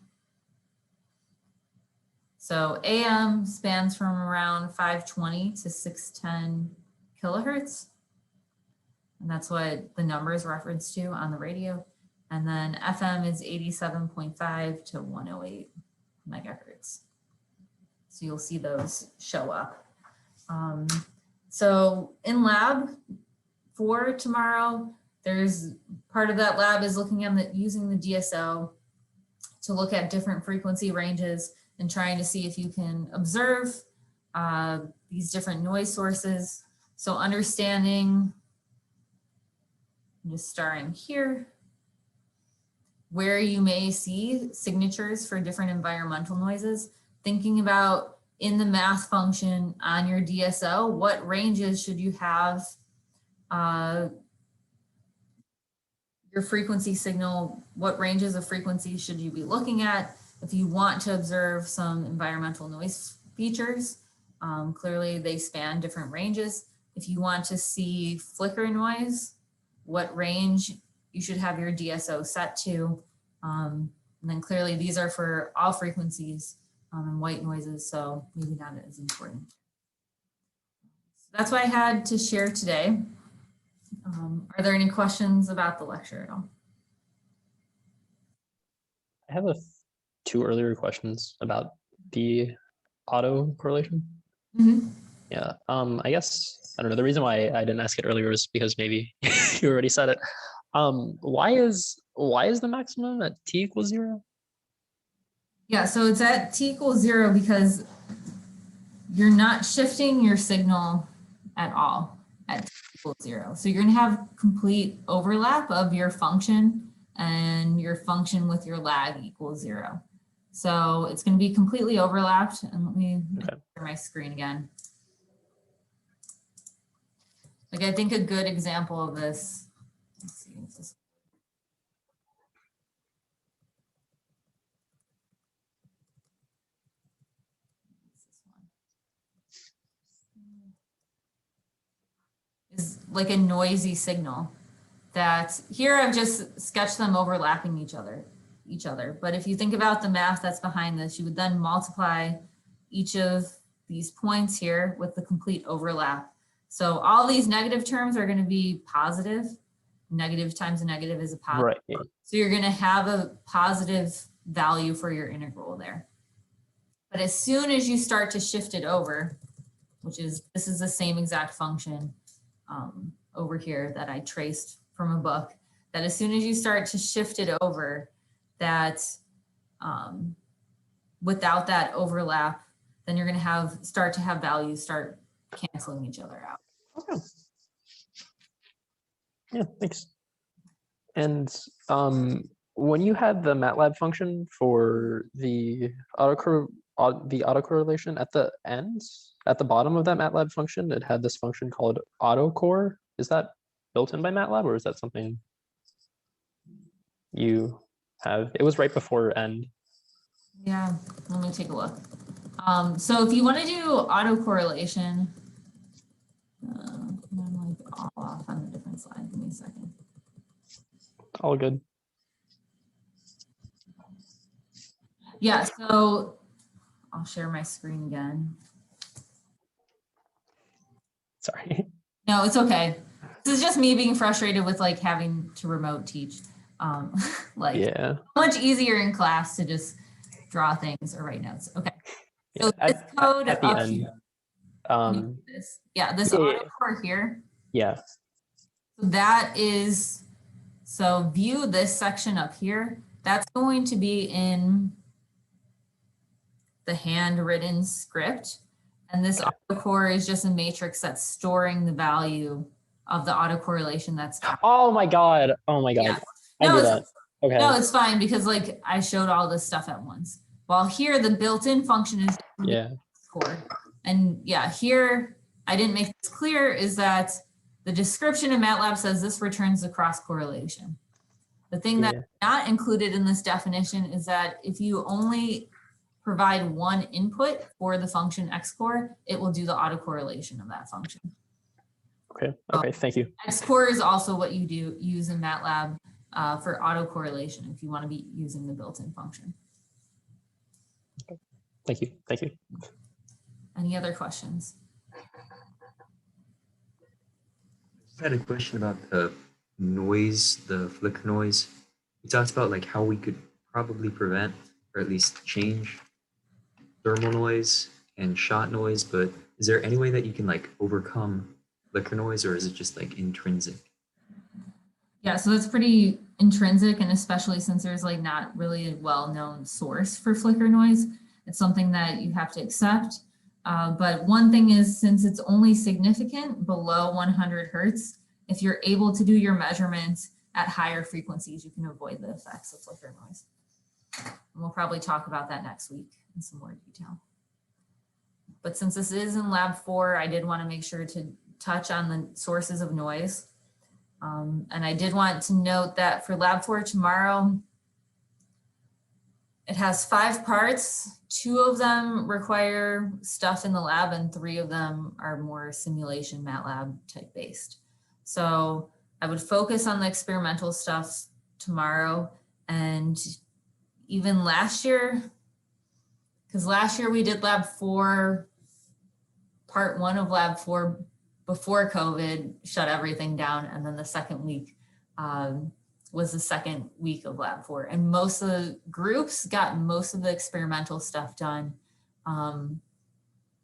So AM spans from around 520 to 610 kilohertz. And that's what the number is referenced to on the radio. And then FM is 87.5 to 108 megahertz. So you'll see those show up. So in lab 4 tomorrow, there's part of that lab is looking at using the DSO to look at different frequency ranges and trying to see if you can observe these different noise sources. So understanding, I'm just starting here, where you may see signatures for different environmental noises, thinking about in the math function on your DSO, what ranges should you have your frequency signal, what ranges of frequency should you be looking at? If you want to observe some environmental noise features, clearly they span different ranges. If you want to see flicker noise, what range you should have your DSO set to. And then clearly these are for all frequencies and white noises, so maybe not as important. So that's what I had to share today. Are there any questions about the lecture at all? I have two earlier questions about the autocorrelation. Mm-hmm. Yeah, I guess, I don't know, the reason why I didn't ask it earlier was because maybe you already said it. Why is the maximum at t equals 0? Yeah, so it's at t equals 0 because you're not shifting your signal at all at t equals 0. So you're going to have complete overlap of your function, and your function with your lag equals 0. So it's going to be completely overlapped. And let me share my screen again. Like, I think a good example of this, let's see, is this. Is like a noisy signal that here I've just sketched them overlapping each other. But if you think about the math that's behind this, you would then multiply each of these points here with the complete overlap. So all these negative terms are going to be positive. Negative times a negative is a positive. Right. Yeah. So you're going to have a positive value for your integral there. But as soon as you start to shift it over, which is, this is the same exact function over here that I traced from a book, that as soon as you start to shift it over, that without that overlap, then you're going to start to have values start canceling each other out. Okay. Yeah, thanks. And when you had the MATLAB function for the autocorrelation at the end, at the bottom of that MATLAB function, it had this function called autocorr. Is that built in by MATLAB, or is that something you have? It was right before end. Yeah, let me take a look. So if you want to do autocorrelation, I'm like all off on a different slide. Give me a second. All good. Yeah, so I'll share my screen again. Sorry. No, it's okay. This is just me being frustrated with like having to remote teach. Like Yeah. much easier in class to just draw things or write notes. Okay. So Yeah, this code at the up end. here. This Yeah. autocorr here. Yeah. That is, so view this section up here. That's going to be in the handwritten script. And this autocorr is just a matrix that's storing the value of the autocorrelation that's. Oh my God. Oh my God. Yeah. I No, do that. Okay. No, it's fine because like I showed all this stuff at once. While here, the built-in function is score. And yeah, here, I didn't make this clear, is that the description in MATLAB says this returns the cross correlation. The thing that's not included in this definition is that if you only provide one input for the function xcore, it will do the autocorrelation of that function. Okay. Okay. Thank you. Xcore is also what you use in MATLAB for autocorrelation if you want to be using the built-in function. Okay. Thank you. Thank you. Any other questions? I had a question about the noise, the flicker noise. We talked about like how we could probably prevent or at least change thermal noise and shot noise, but is there any way that you can like overcome flicker noise, or is it just like intrinsic? Yeah, so that's pretty intrinsic, and especially since there's like not really a well-known source for flicker noise, it's something that you have to accept. But one thing is, since it's only significant below 100 Hertz, if you're able to do your measurements at higher frequencies, you can avoid the effects of flicker noise. And we'll probably talk about that next week in some more detail. But since this is in Lab 4, I did want to make sure to touch on the sources of noise. And I did want to note that for Lab 4 tomorrow, it has 5 parts. 2 of them require stuff in the lab and 3 of them are more simulation MATLAB type based. So I would focus on the experimental stuff tomorrow. And even last year, because last year we did Lab 4, part 1 of Lab 4 before COVID shut everything down. And then the second week was the second week of Lab 4. And most of the groups got most of the experimental stuff done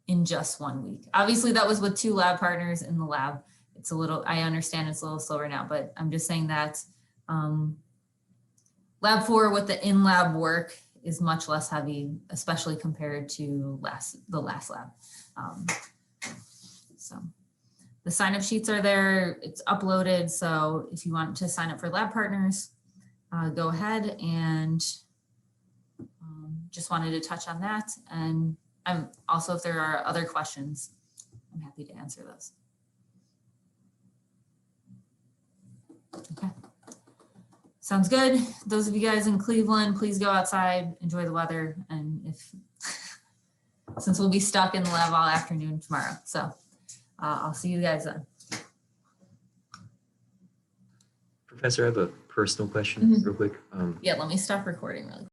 in just 1 week. Obviously that was with 2 lab partners in the lab. It's a little, I understand it's a little slower now, but I'm just saying that Lab 4 with the in-lab work is much less heavy, especially compared to the last lab. So the sign-up sheets are there, it's uploaded. So if you want to sign up for lab partners, go ahead, and just wanted to touch on that. And I'm also, if there are other questions, I'm happy to answer those. Okay. Sounds good. Those of you guys in Cleveland, please go outside, enjoy the weather. And since we'll be stuck in the lab all afternoon tomorrow. So I'll see you guys then. Professor, I have a personal question real quick. Yeah, let me stop recording really quick.